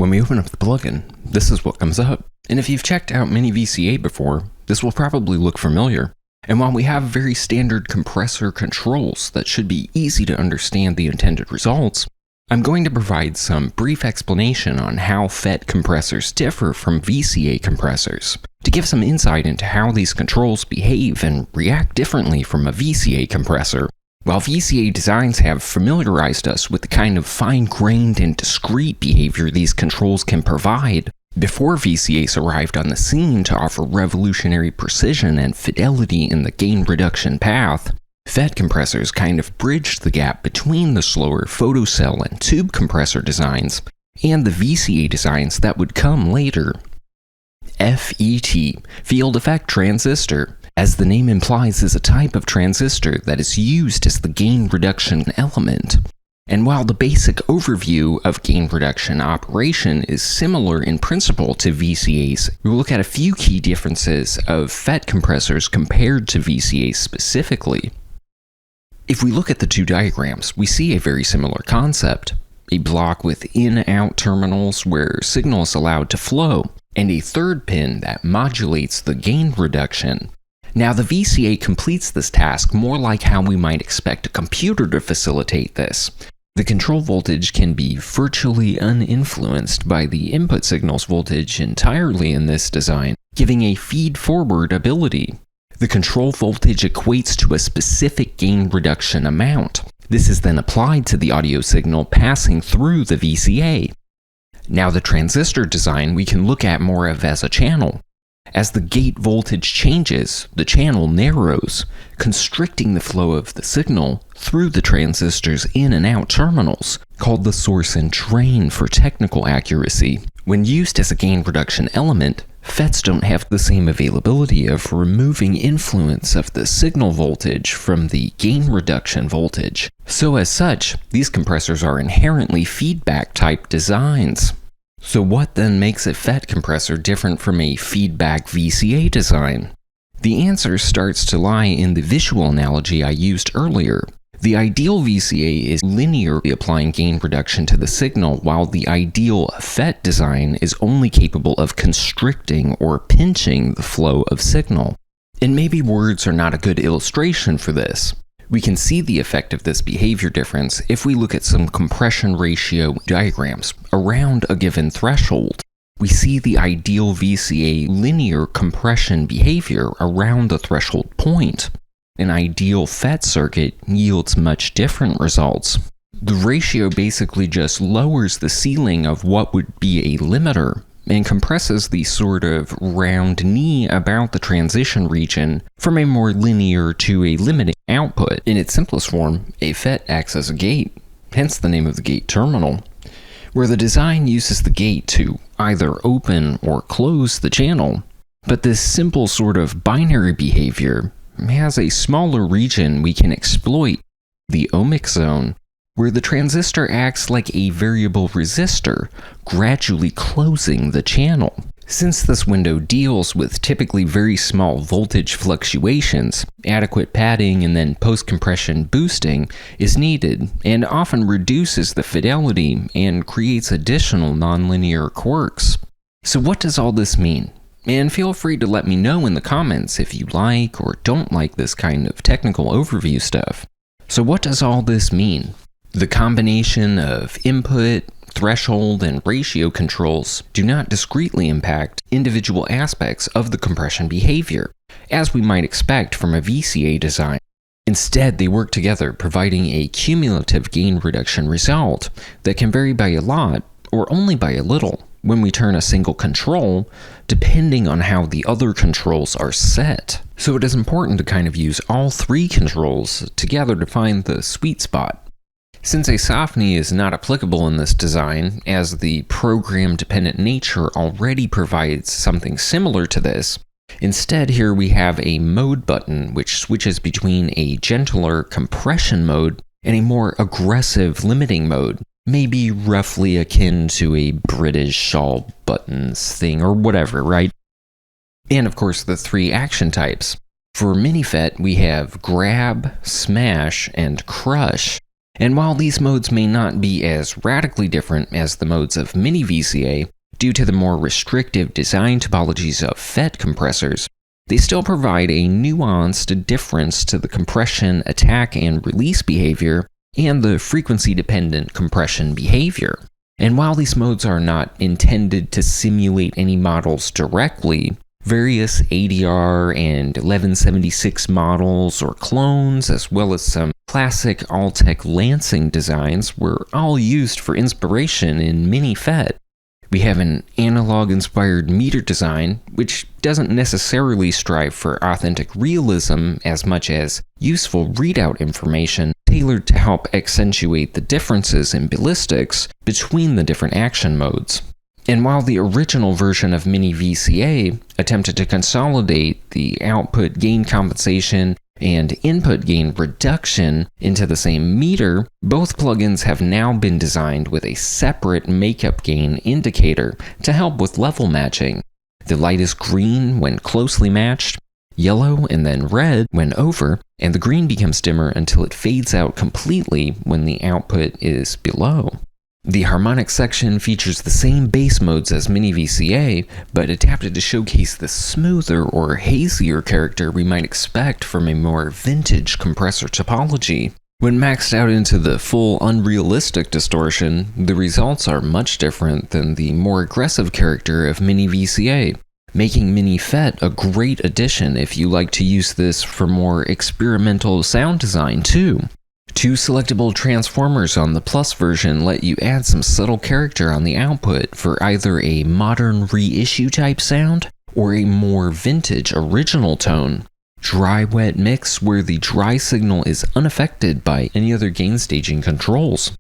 When we open up the plugin, this is what comes up. And if you've checked out miniVCA before, this will probably look familiar. And while we have very standard compressor controls that should be easy to understand the intended results, I'm going to provide some brief explanation on how FET compressors differ from VCA compressors, to give some insight into how these controls behave and react differently from a VCA compressor. While VCA designs have familiarized us with the kind of fine-grained and discrete behavior these controls can provide, before VCAs arrived on the scene to offer revolutionary precision and fidelity in the gain reduction path, FET compressors kind of bridged the gap between the slower photocell and tube compressor designs and the VCA designs that would come later. FET, Field Effect Transistor, as the name implies, is a type of transistor that is used as the gain reduction element. And while the basic overview of gain reduction operation is similar in principle to VCAs, we will look at a few key differences of FET compressors compared to VCAs specifically. If we look at the two diagrams, we see a very similar concept. A block with in-out terminals where signal is allowed to flow, and a third pin that modulates the gain reduction. Now, the VCA completes this task more like how we might expect a computer to facilitate this. The control voltage can be virtually uninfluenced by the input signal's voltage entirely in this design, giving a feed-forward ability. The control voltage equates to a specific gain reduction amount. This is then applied to the audio signal passing through the VCA. Now, the transistor design we can look at more of as a channel. As the gate voltage changes, the channel narrows, constricting the flow of the signal through the transistor's in and out terminals, called the source and drain for technical accuracy. When used as a gain reduction element, FETs don't have the same availability of removing influence of the signal voltage from the gain reduction voltage. So as such, these compressors are inherently feedback type designs. So what then makes a FET compressor different from a feedback VCA design? The answer starts to lie in the visual analogy I used earlier. The ideal VCA is linearly applying gain reduction to the signal, while the ideal FET design is only capable of constricting or pinching the flow of signal. And maybe words are not a good illustration for this. We can see the effect of this behavior difference if we look at some compression ratio diagrams around a given threshold. We see the ideal VCA linear compression behavior around the threshold point. An ideal FET circuit yields much different results. The ratio basically just lowers the ceiling of what would be a limiter and compresses the sort of round knee about the transition region from a more linear to a limiting output. In its simplest form, a FET acts as a gate, hence the name of the gate terminal, where the design uses the gate to either open or close the channel. But this simple sort of binary behavior has a smaller region we can exploit, the ohmic zone, where the transistor acts like a variable resistor, gradually closing the channel. Since this window deals with typically very small voltage fluctuations, adequate padding and then post-compression boosting is needed and often reduces the fidelity and creates additional nonlinear quirks. So what does all this mean? And feel free to let me know in the comments if you like or don't like this kind of technical overview stuff. So what does all this mean? The combination of input, threshold, and ratio controls do not discretely impact individual aspects of the compression behavior, as we might expect from a VCA design. Instead, they work together, providing a cumulative gain reduction result that can vary by a lot or only by a little when we turn a single control, depending on how the other controls are set. So it is important to kind of use all three controls together to find the sweet spot. Since a softney is not applicable in this design, as the program-dependent nature already provides something similar to this, instead here we have a mode button which switches between a gentler compression mode and a more aggressive limiting mode, maybe roughly akin to a British all buttons thing or whatever, right? And of course the three action types. For miniFET we have grab, smash, and crush. And while these modes may not be as radically different as the modes of mini-VCA, due to the more restrictive design topologies of FET compressors, they still provide a nuanced difference to the compression, attack, and release behavior, and the frequency-dependent compression behavior. And while these modes are not intended to simulate any models directly, various ADR and 1176 models or clones, as well as some classic Altec Lansing designs, were all used for inspiration in miniFET. We have an analog-inspired meter design, which doesn't necessarily strive for authentic realism as much as useful readout information tailored to help accentuate the differences in ballistics between the different action modes. And while the original version of mini-VCA attempted to consolidate the output gain compensation and input gain reduction into the same meter, both plugins have now been designed with a separate makeup gain indicator to help with level matching. The light is green when closely matched, yellow and then red when over, and the green becomes dimmer until it fades out completely when the output is below. The harmonic section features the same bass modes as mini-VCA, but adapted to showcase the smoother or hazier character we might expect from a more vintage compressor topology. When maxed out into the full unrealistic distortion, the results are much different than the more aggressive character of mini-VCA, making miniFET a great addition if you like to use this for more experimental sound design too. Two selectable transformers on the Plus version let you add some subtle character on the output for either a modern reissue type sound or a more vintage original tone. Dry-wet mix where the dry signal is unaffected by any other gain staging controls.